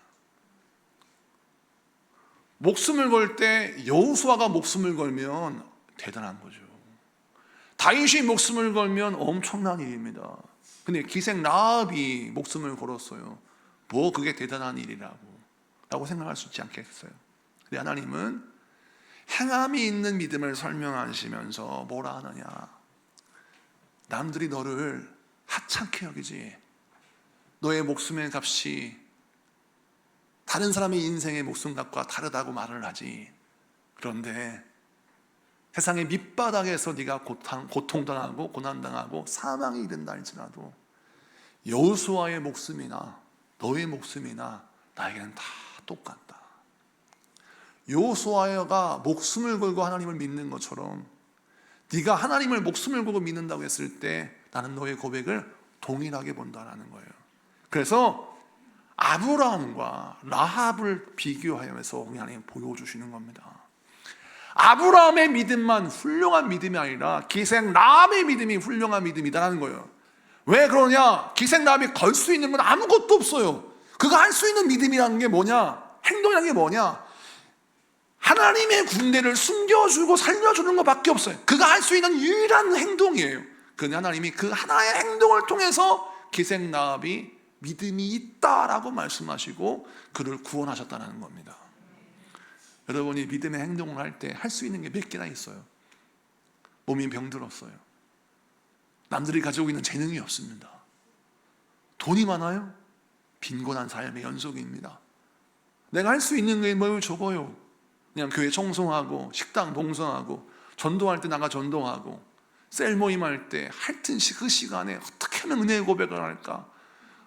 목숨을 걸 때 여호수아가 목숨을 걸면 대단한 거죠. 다윗이 목숨을 걸면 엄청난 일입니다. 근데 기생 라합이 목숨을 걸었어요. 뭐 그게 대단한 일이라고 생각할 수 있지 않겠어요? 근데 하나님은 행함이 있는 믿음을 설명하시면서 뭐라 하느냐? 남들이 너를 하찮게 여기지 너의 목숨의 값이 다른 사람의 인생의 목숨값과 다르다고 말을 하지. 그런데 세상의 밑바닥에서 네가 고통당하고 고난당하고 사망이 이른다 할지라도 여호수아의 목숨이나 너의 목숨이나 나에게는 다 똑같다. 여호수아가 목숨을 걸고 하나님을 믿는 것처럼 네가 하나님을 목숨을 걸고 믿는다고 했을 때 나는 너의 고백을 동일하게 본다라는 거예요. 그래서 아브라함과 라합을 비교하면서 하나님 보여주시는 겁니다. 아브라함의 믿음만 훌륭한 믿음이 아니라 기생 라합의 믿음이 훌륭한 믿음이다라는 거예요. 왜 그러냐? 기생 라합이 걸 수 있는 건 아무것도 없어요. 그가 할 수 있는 믿음이라는 게 뭐냐? 행동이라는 게 뭐냐? 하나님의 군대를 숨겨주고 살려주는 것밖에 없어요. 그가 할 수 있는 유일한 행동이에요. 그런데 하나님이 그 하나의 행동을 통해서 기생 라합이 믿음이 있다라고 말씀하시고 그를 구원하셨다는 겁니다. 여러분이 믿음의 행동을 할 때 할 수 있는 게 몇 개나 있어요. 몸이 병들었어요. 남들이 가지고 있는 재능이 없습니다. 돈이 많아요. 빈곤한 삶의 연속입니다. 내가 할 수 있는 게 뭘 적어요. 그냥 교회 청소하고 식당 봉사하고 전도할 때 나가 전도하고 셀 모임할 때 하여튼 그 시간에 어떻게 하면 은혜의 고백을 할까?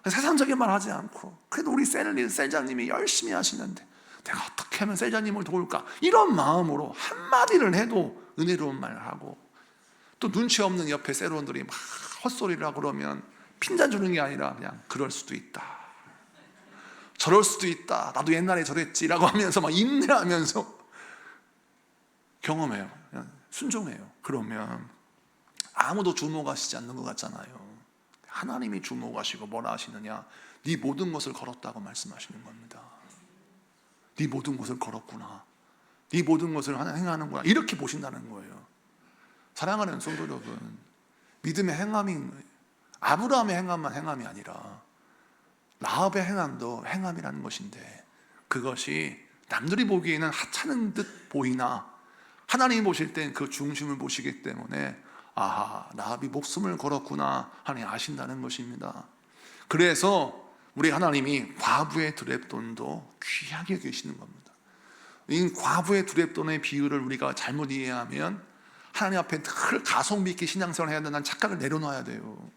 세상적인 말 하지 않고 그래도 우리 셀장님이 열심히 하시는데 내가 어떻게 하면 셀장님을 도울까? 이런 마음으로 한마디를 해도 은혜로운 말을 하고, 또 눈치 없는 옆에 셀원들이 막 헛소리를 하고 그러면 핀잔 주는 게 아니라 그냥 그럴 수도 있다, 저럴 수도 있다, 나도 옛날에 저랬지라고 하면서 막 인내하면서 경험해요. 그냥 순종해요. 그러면 아무도 주목하시지 않는 것 같잖아요. 하나님이 주목하시고 뭐라 하시느냐? 네 모든 것을 걸었다고 말씀하시는 겁니다. 네 모든 것을 걸었구나, 네 모든 것을 행하는구나, 이렇게 보신다는 거예요. 사랑하는 성도 여러분, 믿음의 행함이 아브라함의 행함만 행함이 아니라 라합의 행함도 행함이라는 것인데, 그것이 남들이 보기에는 하찮은 듯 보이나 하나님이 보실 땐 그 중심을 보시기 때문에 아하, 라합이 목숨을 걸었구나 하나님 아신다는 것입니다. 그래서 우리 하나님이 과부의 드뎁돈도 귀하게 여기시는 겁니다. 이 과부의 드뎁돈의 비유를 우리가 잘못 이해하면 하나님 앞에 늘 가성비 있게 신앙생활을 해야 된다는 착각을 내려놔야 돼요.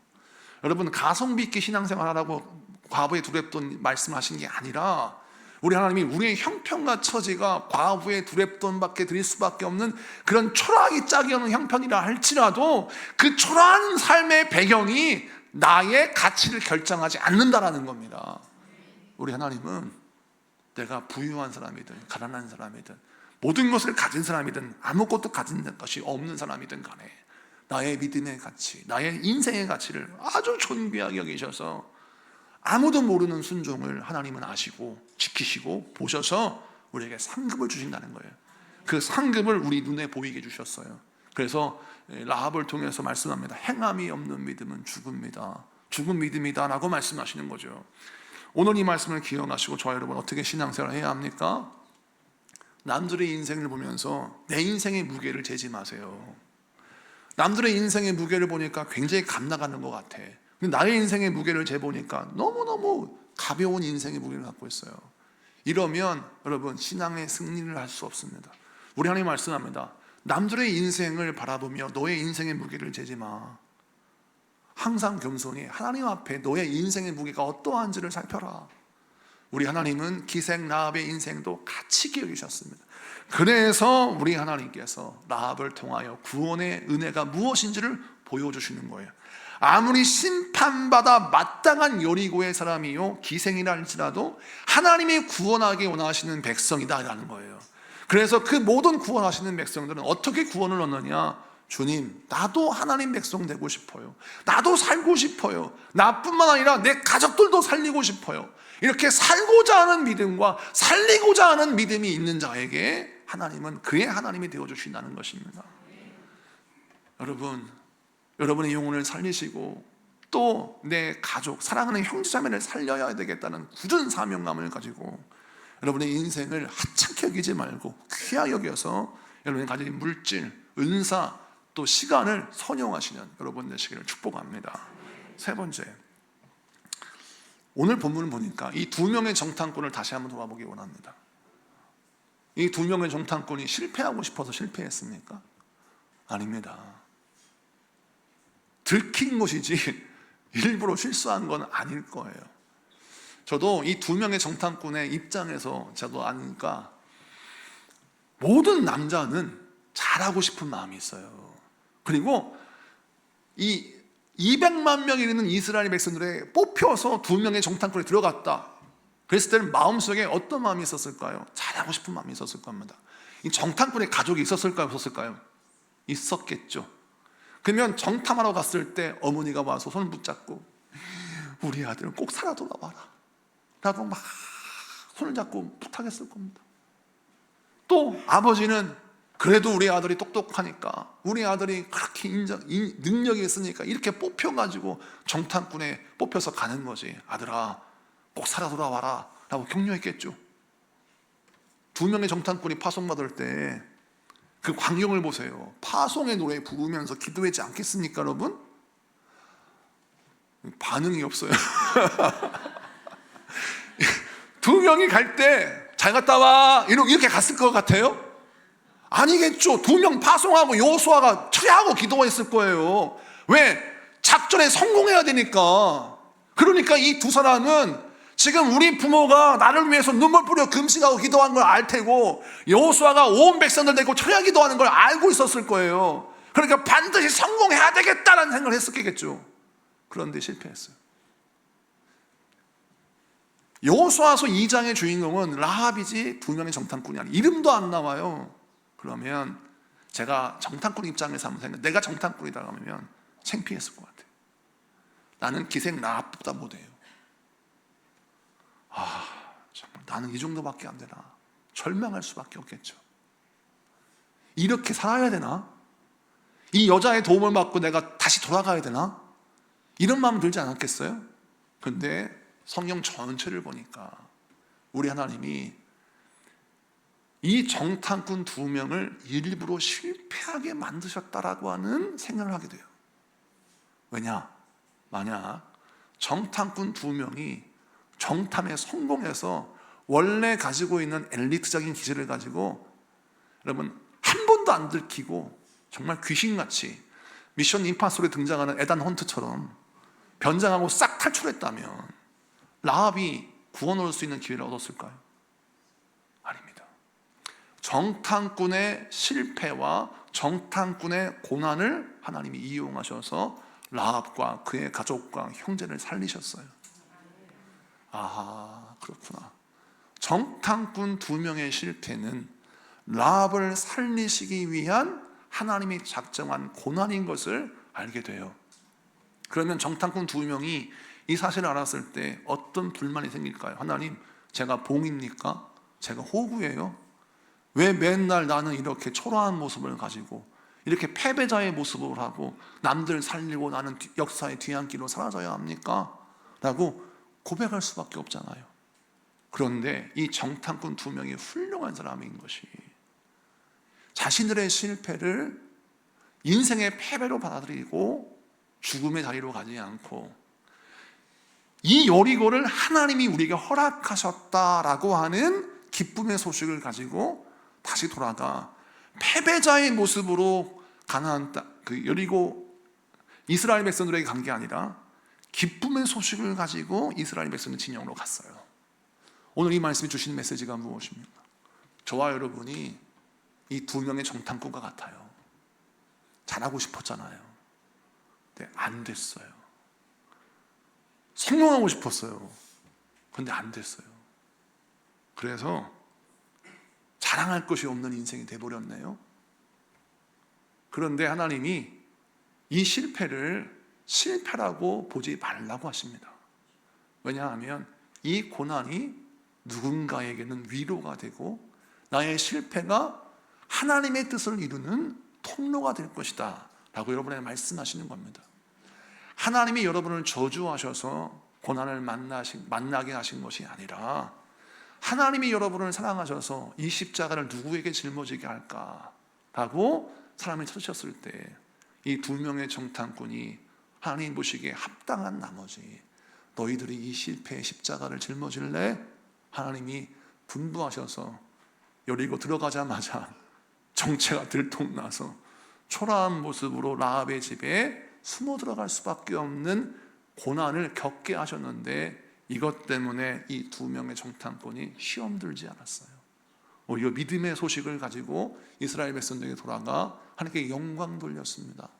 여러분, 가성비 있게 신앙생활 하라고 과부의 드뎁돈 말씀하신 게 아니라 우리 하나님이 우리의 형편과 처지가 과부의 드뎁돈밖에 드릴 수밖에 없는 그런 초라하기 짝이 없는 형편이라 할지라도 그 초라한 삶의 배경이 나의 가치를 결정하지 않는다라는 겁니다. 우리 하나님은 내가 부유한 사람이든 가난한 사람이든 모든 것을 가진 사람이든 아무것도 가진 것이 없는 사람이든 간에 나의 믿음의 가치, 나의 인생의 가치를 아주 존귀하게 여기셔서 아무도 모르는 순종을 하나님은 아시고 지키시고 보셔서 우리에게 상급을 주신다는 거예요. 그 상급을 우리 눈에 보이게 주셨어요. 그래서 라합을 통해서 말씀합니다. 행함이 없는 믿음은 죽음이다. 죽은 믿음이다 라고 말씀하시는 거죠. 오늘 이 말씀을 기억하시고 저와 여러분 어떻게 신앙생활을 해야 합니까? 남들의 인생을 보면서 내 인생의 무게를 재지 마세요. 남들의 인생의 무게를 보니까 굉장히 감나가는 것 같아. 근데 나의 인생의 무게를 재보니까 너무너무 가벼운 인생의 무게를 갖고 있어요. 이러면 여러분 신앙의 승리를 할 수 없습니다. 우리 하나님 말씀합니다. 남들의 인생을 바라보며 너의 인생의 무게를 재지 마. 항상 겸손히 하나님 앞에 너의 인생의 무게가 어떠한지를 살펴라. 우리 하나님은 기생 라합의 인생도 같이 여기셨습니다. 그래서 우리 하나님께서 라합을 통하여 구원의 은혜가 무엇인지를 보여주시는 거예요. 아무리 심판받아 마땅한 여리고의 사람이요 기생이라 할지라도 하나님이 구원하기 원하시는 백성이다라는 거예요. 그래서 그 모든 구원하시는 백성들은 어떻게 구원을 얻느냐? 주님, 나도 하나님 백성 되고 싶어요. 나도 살고 싶어요. 나뿐만 아니라 내 가족들도 살리고 싶어요. 이렇게 살고자 하는 믿음과 살리고자 하는 믿음이 있는 자에게 하나님은 그의 하나님이 되어주신다는 것입니다. 여러분, 여러분의 영혼을 살리시고 또 내 가족, 사랑하는 형제자매를 살려야 되겠다는 굳은 사명감을 가지고 여러분의 인생을 하찮게 여기지 말고 귀하게 여겨서 여러분이 가진 물질, 은사, 또 시간을 선용하시는 여러분 되시기를 축복합니다. 세 번째, 오늘 본문을 보니까 이 두 명의 정탐꾼을 다시 한번 돌아보기 원합니다. 이 두 명의 정탐꾼이 실패하고 싶어서 실패했습니까? 아닙니다. 들킨 것이지 일부러 실수한 건 아닐 거예요. 저도 이 두 명의 정탐꾼의 입장에서 저도 아니까 모든 남자는 잘하고 싶은 마음이 있어요. 그리고 이 200만 명이 이르는 이스라엘 백성들에 뽑혀서 두 명의 정탐꾼이 들어갔다. 그랬을 때는 마음속에 어떤 마음이 있었을까요? 잘하고 싶은 마음이 있었을 겁니다. 이 정탐꾼의 가족이 있었을까요? 없었을까요? 있었겠죠. 그러면 정탐하러 갔을 때 어머니가 와서 손을 붙잡고 우리 아들은 꼭 살아 돌아와라 라고 막 손을 잡고 부탁했을 겁니다. 또 아버지는 그래도 우리 아들이 똑똑하니까 우리 아들이 그렇게 능력이 있으니까 이렇게 뽑혀가지고 정탐꾼에 뽑혀서 가는 거지. 아들아 꼭 살아 돌아와라 라고 격려했겠죠. 두 명의 정탐꾼이 파송받을 때 그 광경을 보세요. 파송의 노래 부르면서 기도하지 않겠습니까 여러분? 반응이 없어요. 두 명이 갈 때 잘 갔다 와 이렇게 갔을 것 같아요? 아니겠죠. 두 명 파송하고 여호수아가 처리하고 기도했을 거예요. 왜? 작전에 성공해야 되니까. 그러니까 이 두 사람은 지금 우리 부모가 나를 위해서 눈물 뿌려 금식하고 기도한 걸 알 테고 여호수아가 온 백성들 데리고 처리하 기도하는 걸 알고 있었을 거예요. 그러니까 반드시 성공해야 되겠다라는 생각을 했었겠죠. 그런데 실패했어요. 여호수아서 2장의 주인공은 라합이지 두 명의 정탐꾼이 아니에요. 이름도 안 나와요. 그러면 제가 정탐꾼 입장에서 한번 생각해, 내가 정탐꾼이다 하면 창피했을 것 같아요. 나는 기생 라합보다 못해요. 정말 나는 이 정도밖에 안 되나, 절망할 수밖에 없겠죠. 이렇게 살아야 되나? 이 여자의 도움을 받고 내가 다시 돌아가야 되나? 이런 마음 들지 않았겠어요? 그런데 성경 전체를 보니까 우리 하나님이 이 정탐꾼 2명을 일부러 실패하게 만드셨다라고 하는 생각을 하게 돼요. 왜냐? 만약 정탐꾼 2명이 정탐에 성공해서 원래 가지고 있는 엘리트적인 기질을 가지고 여러분 한 번도 안 들키고 정말 귀신같이 미션 임파서블에 등장하는 에단 헌트처럼 변장하고 싹 탈출했다면 라합이 구원 얻을 수 있는 기회를 얻었을까요? 아닙니다. 정탐꾼의 실패와 정탐꾼의 고난을 하나님이 이용하셔서 라합과 그의 가족과 형제를 살리셨어요. 아, 그렇구나. 정탐꾼 2명의 실패는 라합을 살리시기 위한 하나님이 작정한 고난인 것을 알게 돼요. 그러면 정탐꾼 2명이 이 사실을 알았을 때 어떤 불만이 생길까요? 하나님, 제가 봉입니까? 제가 호구예요? 왜 맨날 나는 이렇게 초라한 모습을 가지고 이렇게 패배자의 모습을 하고 남들 살리고 나는 역사의 뒤안길로 사라져야 합니까? 라고 고백할 수밖에 없잖아요. 그런데 이 정탐꾼 2명이 훌륭한 사람인 것이 자신들의 실패를 인생의 패배로 받아들이고 죽음의 자리로 가지 않고 이 여리고를 하나님이 우리에게 허락하셨다라고 하는 기쁨의 소식을 가지고 다시 돌아가 패배자의 모습으로 가나안 땅, 그 여리고 이스라엘 백성들에게 간 게 아니라 기쁨의 소식을 가지고 이스라엘 백성의 진영으로 갔어요. 오늘 이 말씀이 주시는 메시지가 무엇입니까? 저와 여러분이 이 2명의 정탐꾼과 같아요. 잘하고 싶었잖아요. 근데 안 됐어요. 성공하고 싶었어요. 근데 안 됐어요. 그래서 자랑할 것이 없는 인생이 돼버렸네요. 그런데 하나님이 이 실패를 실패라고 보지 말라고 하십니다. 왜냐하면 이 고난이 누군가에게는 위로가 되고 나의 실패가 하나님의 뜻을 이루는 통로가 될 것이다 라고 여러분에게 말씀하시는 겁니다. 하나님이 여러분을 저주하셔서 고난을 만나게 하신 것이 아니라 하나님이 여러분을 사랑하셔서 이 십자가를 누구에게 짊어지게 할까라고 사람을 찾으셨을 때 이 2명의 정탐꾼이 하나님 보시기에 합당한 나머지 너희들이 이 실패의 십자가를 짊어질래? 하나님이 분부하셔서 여리고 들어가자마자 정체가 들통나서 초라한 모습으로 라합의 집에 숨어 들어갈 수밖에 없는 고난을 겪게 하셨는데 이것 때문에 이 2명의 정탐꾼이 시험 들지 않았어요. 오히려 믿음의 소식을 가지고 이스라엘 백성들에게 돌아가 하나님께 영광 돌렸습니다.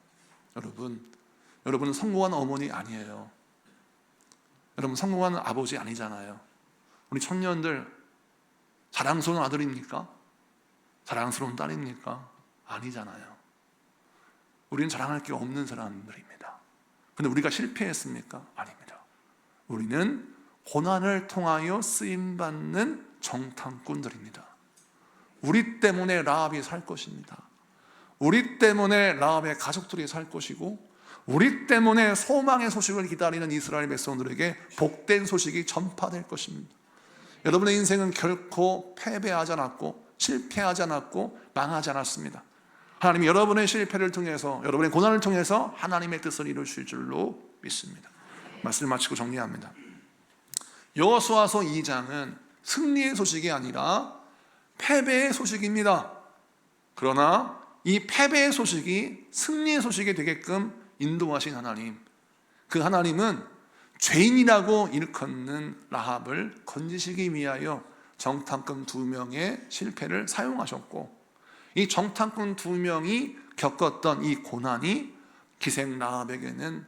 여러분은 성공한 어머니 아니에요. 여러분 성공한 아버지 아니잖아요. 우리 청년들 자랑스러운 아들입니까? 자랑스러운 딸입니까? 아니잖아요. 우리는 자랑할 게 없는 사람들입니다. 근데 우리가 실패했습니까? 아닙니다. 우리는 고난을 통하여 쓰임받는 정탐꾼들입니다. 우리 때문에 라합이 살 것입니다. 우리 때문에 라합의 가족들이 살 것이고 우리 때문에 소망의 소식을 기다리는 이스라엘 백성들에게 복된 소식이 전파될 것입니다. 여러분의 인생은 결코 패배하지 않았고 실패하지 않았고 망하지 않았습니다. 하나님이 여러분의 실패를 통해서 여러분의 고난을 통해서 하나님의 뜻을 이루실 줄로 믿습니다. 말씀을 마치고 정리합니다. 여호수아서 2장은 승리의 소식이 아니라 패배의 소식입니다. 그러나 이 패배의 소식이 승리의 소식이 되게끔 인도하신 하나님, 그 하나님은 죄인이라고 일컫는 라합을 건지시기 위하여 정탐꾼 2명의 실패를 사용하셨고 이 정탐꾼 2명이 겪었던 이 고난이 기생 라합에게는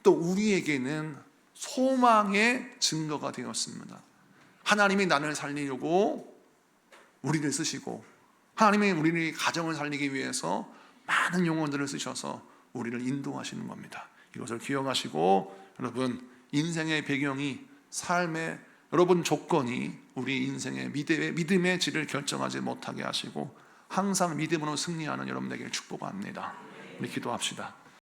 또 우리에게는 소망의 증거가 되었습니다. 하나님이 나를 살리려고 우리를 쓰시고 하나님이 우리의 가정을 살리기 위해서 많은 영혼들을 쓰셔서 우리를 인도하시는 겁니다. 이것을 기억하시고 여러분 인생의 배경이 삶의 여러분 조건이 우리 인생의 믿음의 질을 결정하지 못하게 하시고 항상 믿음으로 승리하는 여러분에게 축복합니다. 우리 기도합시다.